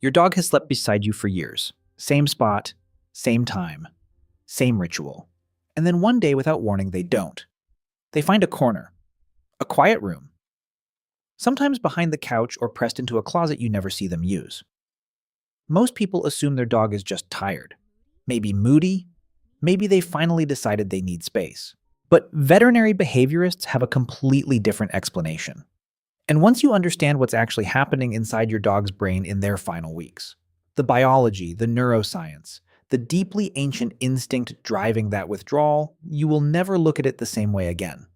Your dog has slept beside you for years. Same spot, same time, same ritual. And then one day, without warning, they don't. They find a corner, a quiet room, sometimes behind the couch or pressed into a closet you never see them use. Most people assume their dog is just tired, maybe moody, maybe they finally decided they need space. But veterinary behaviorists have a completely different explanation. And once you understand what's actually happening inside your dog's brain in their final weeks, the biology, the neuroscience, the deeply ancient instinct driving that withdrawal, you will never look at it the same way again.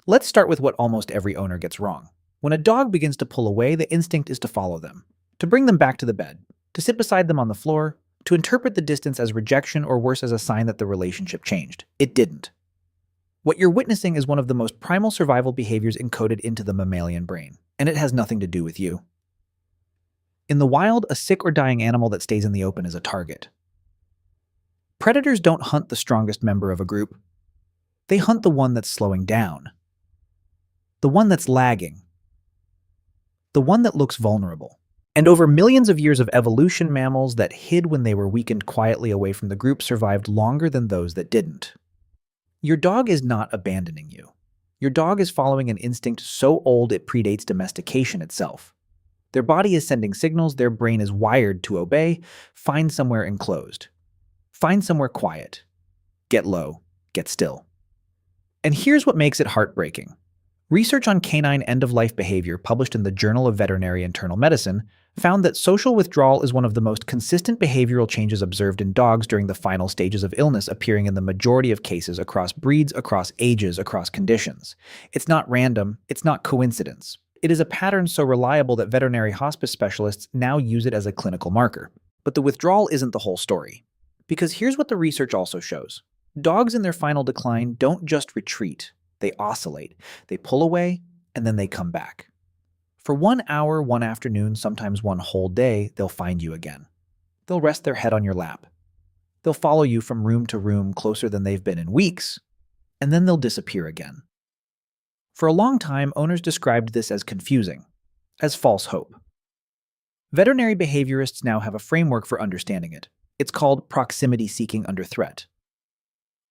Let's start with what almost every owner gets wrong. When a dog begins to pull away, the instinct is to follow them, to bring them back to the bed, to sit beside them on the floor, to interpret the distance as rejection or worse as a sign that the relationship changed. It didn't. What you're witnessing is one of the most primal survival behaviors encoded into the mammalian brain, and it has nothing to do with you. In the wild, a sick or dying animal that stays in the open is a target. Predators don't hunt the strongest member of a group. They hunt the one that's slowing down, the one that's lagging, the one that looks vulnerable. And over millions of years of evolution, mammals that hid when they were weakened quietly away from the group survived longer than those that didn't. Your dog is not abandoning you. Your dog is following an instinct so old it predates domestication itself. Their body is sending signals, their brain is wired to obey. Find somewhere enclosed. Find somewhere quiet. Get low. Get still. And here's what makes it heartbreaking. Research on canine end-of-life behavior published in the Journal of Veterinary Internal Medicine found that social withdrawal is one of the most consistent behavioral changes observed in dogs during the final stages of illness, appearing in the majority of cases across breeds, across ages, across conditions. It's not random, it's not coincidence. It is a pattern so reliable that veterinary hospice specialists now use it as a clinical marker. But the withdrawal isn't the whole story. Because here's what the research also shows. Dogs in their final decline don't just retreat. They oscillate. They pull away, and then they come back. For 1 hour, one afternoon, sometimes one whole day, they'll find you again. They'll rest their head on your lap. They'll follow you from room to room closer than they've been in weeks, and then they'll disappear again. For a long time, owners described this as confusing, as false hope. Veterinary behaviorists now have a framework for understanding it. It's called proximity seeking under threat.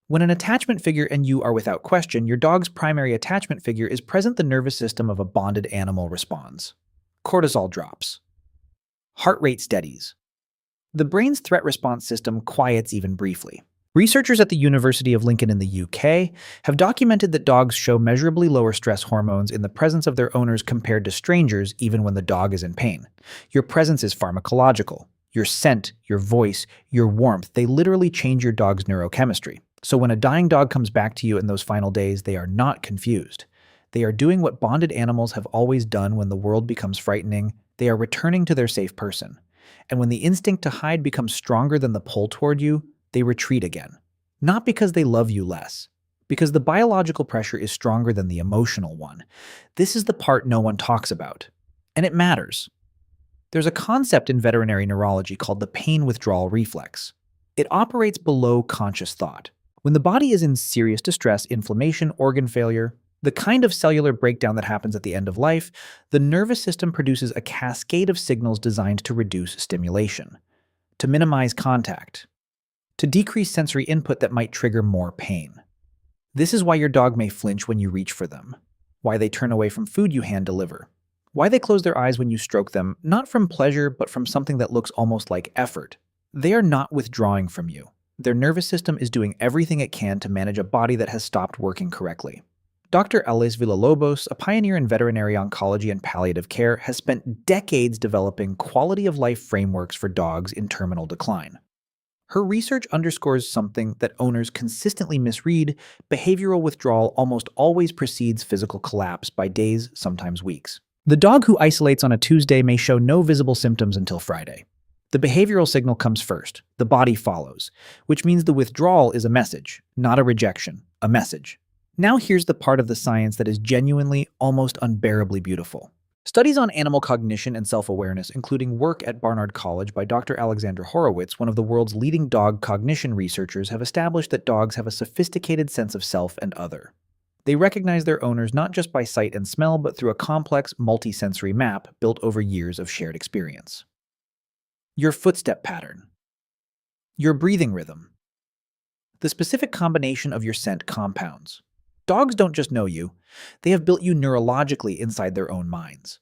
When an attachment figure and you are without question, your dog's primary attachment figure is present, the nervous system of a bonded animal responds. Cortisol drops. Heart rate steadies. The brain's threat response system quiets even briefly. Researchers at the University of Lincoln in the UK have documented that dogs show measurably lower stress hormones in the presence of their owners compared to strangers, even when the dog is in pain. Your presence is pharmacological. Your scent, your voice, your warmth, they literally change your dog's neurochemistry. So when a dying dog comes back to you in those final days, they are not confused. They are doing what bonded animals have always done when the world becomes frightening. They are returning to their safe person. And when the instinct to hide becomes stronger than the pull toward you, they retreat again. Not because they love you less, because the biological pressure is stronger than the emotional one. This is the part no one talks about. And it matters. There's a concept in veterinary neurology called the pain withdrawal reflex. It operates below conscious thought. When the body is in serious distress, inflammation, organ failure, the kind of cellular breakdown that happens at the end of life, the nervous system produces a cascade of signals designed to reduce stimulation, to minimize contact, to decrease sensory input that might trigger more pain. This is why your dog may flinch when you reach for them, why they turn away from food you hand deliver, why they close their eyes when you stroke them, not from pleasure, but from something that looks almost like effort. They are not withdrawing from you. Their nervous system is doing everything it can to manage a body that has stopped working correctly. Dr. Alice Villalobos, a pioneer in veterinary oncology and palliative care, has spent decades developing quality-of-life frameworks for dogs in terminal decline. Her research underscores something that owners consistently misread: behavioral withdrawal almost always precedes physical collapse by days, sometimes weeks. The dog who isolates on a Tuesday may show no visible symptoms until Friday. The behavioral signal comes first, the body follows, which means the withdrawal is a message, not a rejection, a message. Now here's the part of the science that is genuinely, almost unbearably beautiful. Studies on animal cognition and self-awareness, including work at Barnard College by Dr. Alexander Horowitz, one of the world's leading dog cognition researchers, have established that dogs have a sophisticated sense of self and other. They recognize their owners not just by sight and smell, but through a complex, multisensory map built over years of shared experience. your footstep pattern, your breathing rhythm, the specific combination of your scent compounds. Dogs don't just know you, they have built you neurologically inside their own minds.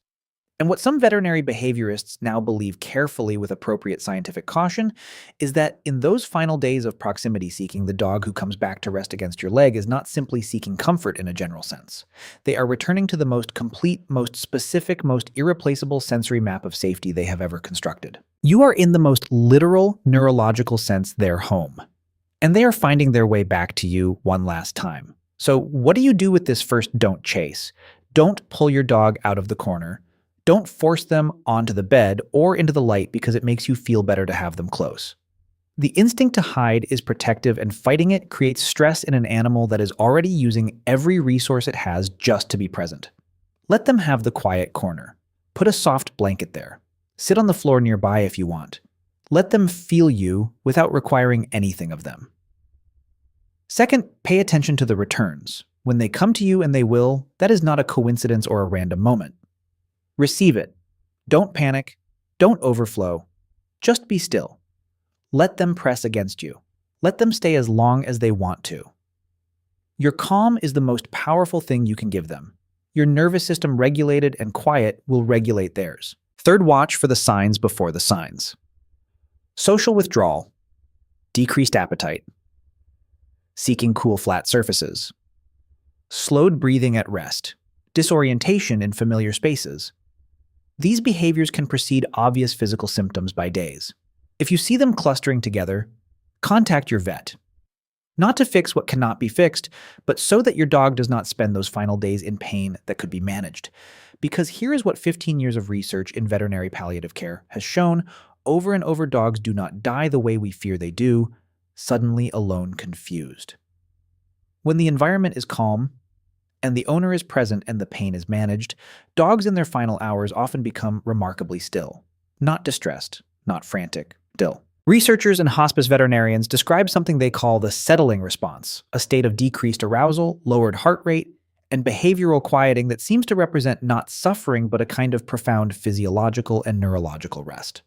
And what some veterinary behaviorists now believe carefully with appropriate scientific caution is that in those final days of proximity seeking, the dog who comes back to rest against your leg is not simply seeking comfort in a general sense. They are returning to the most complete, most specific, most irreplaceable sensory map of safety they have ever constructed. You are in the most literal neurological sense their home, and they are finding their way back to you one last time. So what do you do with this first don't chase? Don't pull your dog out of the corner. Don't force them onto the bed or into the light because it makes you feel better to have them close. The instinct to hide is protective, and fighting it creates stress in an animal that is already using every resource it has just to be present. Let them have the quiet corner. Put a soft blanket there. Sit on the floor nearby if you want. Let them feel you without requiring anything of them. Second, pay attention to the returns. When they come to you, and they will, that is not a coincidence or a random moment. Receive it. Don't panic. Don't overflow. Just be still. Let them press against you. Let them stay as long as they want to. Your calm is the most powerful thing you can give them. Your nervous system regulated and quiet will regulate theirs. Third, watch for the signs before the signs. Social withdrawal, decreased appetite, seeking cool flat surfaces, slowed breathing at rest, disorientation in familiar spaces. These behaviors can precede obvious physical symptoms by days. If you see them clustering together, contact your vet. Not to fix what cannot be fixed, but so that your dog does not spend those final days in pain that could be managed. Because here is what 15 years of research in veterinary palliative care has shown: over and over, dogs do not die the way we fear they do, suddenly, alone, confused. When the environment is calm, and the owner is present and the pain is managed, dogs in their final hours often become remarkably still. Not distressed, not frantic, still. Researchers and hospice veterinarians describe something they call the settling response, a state of decreased arousal, lowered heart rate, and behavioral quieting that seems to represent not suffering but a kind of profound physiological and neurological rest.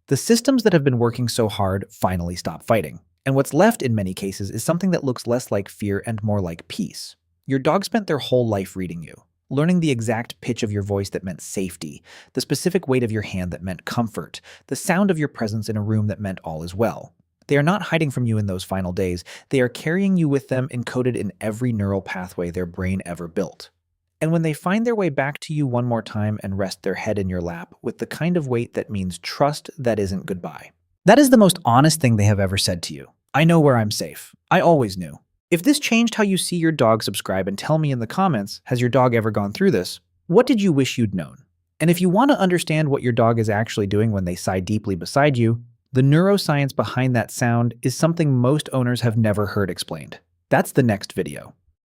The systems that have been working so hard finally stop fighting, and what's left in many cases is something that looks less like fear and more like peace. Your dog spent their whole life reading you, learning the exact pitch of your voice that meant safety, the specific weight of your hand that meant comfort, the sound of your presence in a room that meant all is well. They are not hiding from you in those final days. They are carrying you with them, encoded in every neural pathway their brain ever built. And when they find their way back to you one more time and rest their head in your lap with the kind of weight that means trust that isn't goodbye. That is the most honest thing they have ever said to you. I know where I'm safe. I always knew. If this changed how you see your dog, subscribe and tell me in the comments, has your dog ever gone through this? What did you wish you'd known? And if you want to understand what your dog is actually doing when they sigh deeply beside you, the neuroscience behind that sound is something most owners have never heard explained. That's the next video.